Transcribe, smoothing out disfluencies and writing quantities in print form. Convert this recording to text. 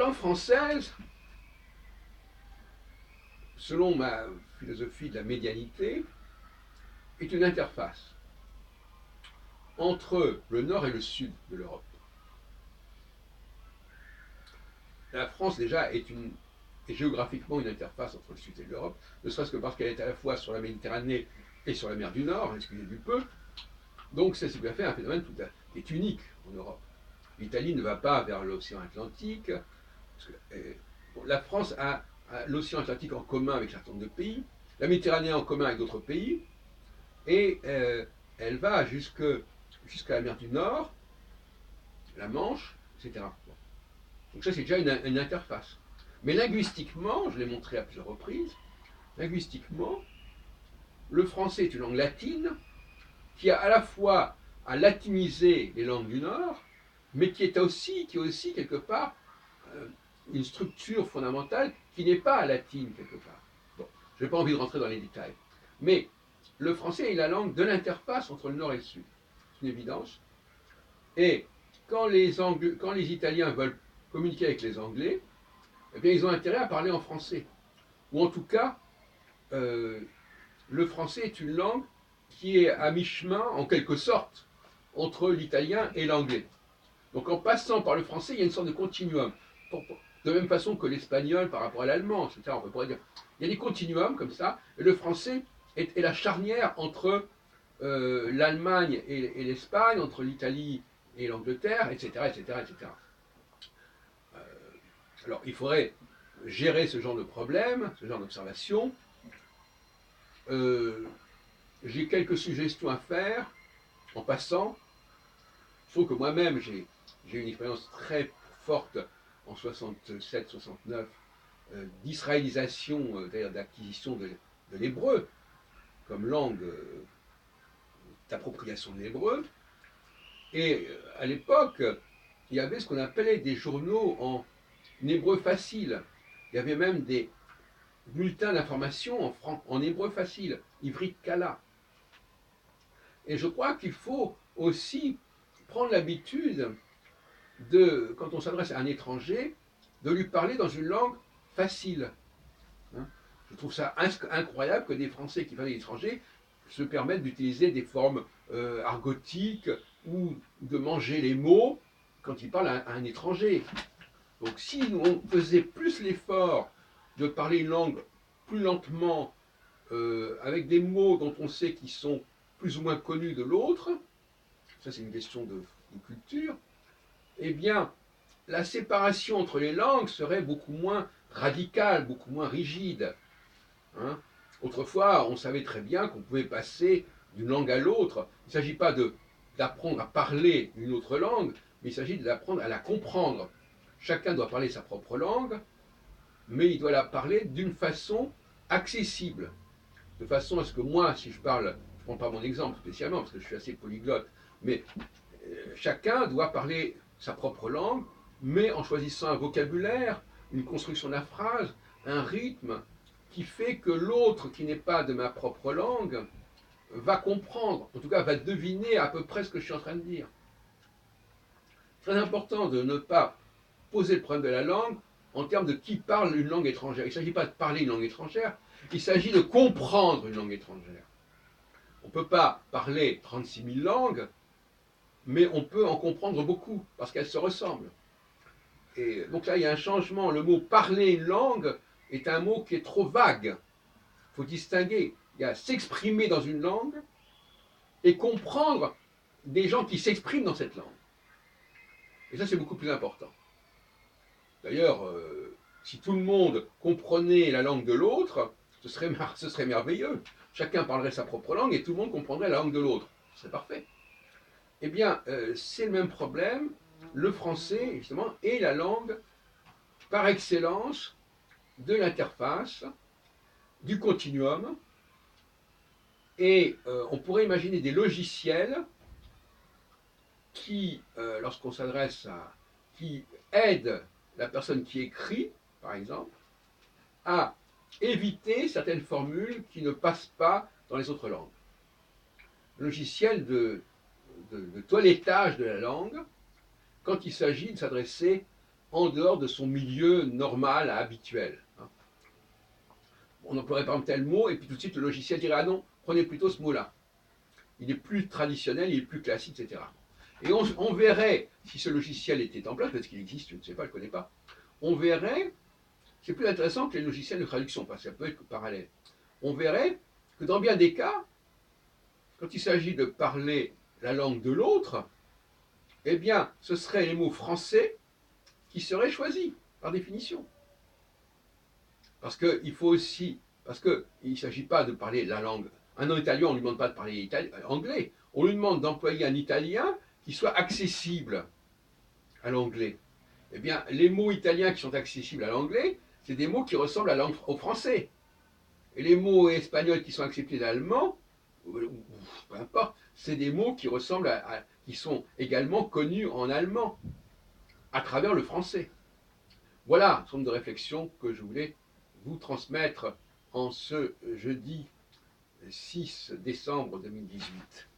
langue française, selon ma philosophie de la médianité, est une interface entre le nord et le sud de l'Europe. La France, déjà, est géographiquement une interface entre le sud et l'Europe, ne serait-ce que parce qu'elle est à la fois sur la Méditerranée et sur la mer du Nord, excusez du peu. Donc, c'est ce qui a fait un phénomène qui est unique en Europe. L'Italie ne va pas vers l'océan Atlantique. Parce que, bon, la France a l'océan Atlantique en commun avec un certain nombre de pays, la Méditerranée en commun avec d'autres pays, et elle va jusqu'à la mer du Nord, la Manche, etc. Bon. Donc ça, c'est déjà une interface. Mais linguistiquement, je l'ai montré à plusieurs reprises, linguistiquement, le français est une langue latine qui a à la fois à latiniser les langues du Nord, mais qui est aussi quelque part une structure fondamentale qui n'est pas latine quelque part. Bon, je n'ai pas envie de rentrer dans les détails. Mais le français est la langue de l'interface entre le Nord et le Sud. C'est une évidence. Et quand les Italiens veulent communiquer avec les Anglais, eh bien, ils ont intérêt à parler en français. Ou en tout cas, le français est une langue qui est à mi-chemin, en quelque sorte, entre l'italien et l'anglais. Donc en passant par le français, il y a une sorte de continuum. De même façon que l'espagnol par rapport à l'allemand, etc. On pourrait dire. Il y a des continuums comme ça, et le français est la charnière entre l'Allemagne et l'Espagne, entre l'Italie et l'Angleterre, etc., etc., etc. Alors, il faudrait gérer ce genre de problème, ce genre d'observation. J'ai quelques suggestions à faire en passant. Il faut que moi-même, j'ai une expérience très forte en 67-69 d'israélisation, c'est-à-dire d'acquisition de l'hébreu comme langue d'appropriation de l'hébreu. Et à l'époque, il y avait ce qu'on appelait des journaux en hébreu facile. Il y avait même des bulletins d'information en hébreu facile, ivrit kala. Et je crois qu'il faut aussi prendre l'habitude de, quand on s'adresse à un étranger, de lui parler dans une langue facile. Hein. Je trouve ça incroyable que des Français qui parlent à l'étranger se permettent d'utiliser des formes argotiques ou de manger les mots quand ils parlent à un étranger. Donc si on faisait plus l'effort de parler une langue plus lentement, avec des mots dont on sait qu'ils sont plus ou moins connus de l'autre, ça c'est une question de culture, eh bien la séparation entre les langues serait beaucoup moins radicale, beaucoup moins rigide. Hein. Autrefois, on savait très bien qu'on pouvait passer d'une langue à l'autre. Il ne s'agit pas d'apprendre à parler une autre langue, mais il s'agit d'apprendre à la comprendre. Chacun doit parler sa propre langue, mais il doit la parler d'une façon accessible. De façon à ce que moi, si je parle, je ne prends pas mon exemple spécialement, parce que je suis assez polyglotte, mais chacun doit parler sa propre langue, mais en choisissant un vocabulaire, une construction de la phrase, un rythme, qui fait que l'autre qui n'est pas de ma propre langue va comprendre, en tout cas va deviner à peu près ce que je suis en train de dire. Très important de ne pas poser le problème de la langue en termes de qui parle une langue étrangère. Il ne s'agit pas de parler une langue étrangère, il s'agit de comprendre une langue étrangère. On ne peut pas parler 36 000 langues, mais on peut en comprendre beaucoup, parce qu'elles se ressemblent. Et donc là, il y a un changement. Le mot parler une langue est un mot qui est trop vague. Il faut distinguer. Il y a s'exprimer dans une langue et comprendre des gens qui s'expriment dans cette langue. Et ça, c'est beaucoup plus important. D'ailleurs, si tout le monde comprenait la langue de l'autre, ce serait merveilleux. Chacun parlerait sa propre langue et tout le monde comprendrait la langue de l'autre. Ce serait parfait. Eh bien, c'est le même problème. Le français, justement, est la langue par excellence de l'interface, du continuum, et on pourrait imaginer des logiciels qui, lorsqu'on s'adresse qui aident la personne qui écrit, par exemple, à éviter certaines formules qui ne passent pas dans les autres langues. Le logiciel de toilettage de la langue, quand il s'agit de s'adresser en dehors de son milieu normal, habituel. Hein. On emploierait par exemple tel mot, et puis tout de suite le logiciel dirait ah non, prenez plutôt ce mot-là. Il est plus traditionnel, il est plus classique, etc. Et on verrait, si ce logiciel était en place, parce qu'il existe, je ne sais pas, je ne connais pas, on verrait, c'est plus intéressant que les logiciels de traduction, parce que ça peut être parallèle. On verrait que dans bien des cas, quand il s'agit de parler la langue de l'autre, eh bien, ce seraient les mots français qui seraient choisis, par définition. Parce qu'il faut aussi, parce qu'il ne s'agit pas de parler la langue. Un italien, on ne lui demande pas de parler anglais. On lui demande d'employer un italien qui soit accessible à l'anglais. Eh bien, les mots italiens qui sont accessibles à l'anglais, c'est des mots qui ressemblent à au français. Et les mots espagnols qui sont acceptés à l'allemand, peu importe, c'est des mots qui ressemblent qui sont également connus en allemand, à travers le français. Voilà un certain nombre de réflexions que je voulais vous transmettre en ce jeudi 6 décembre 2018.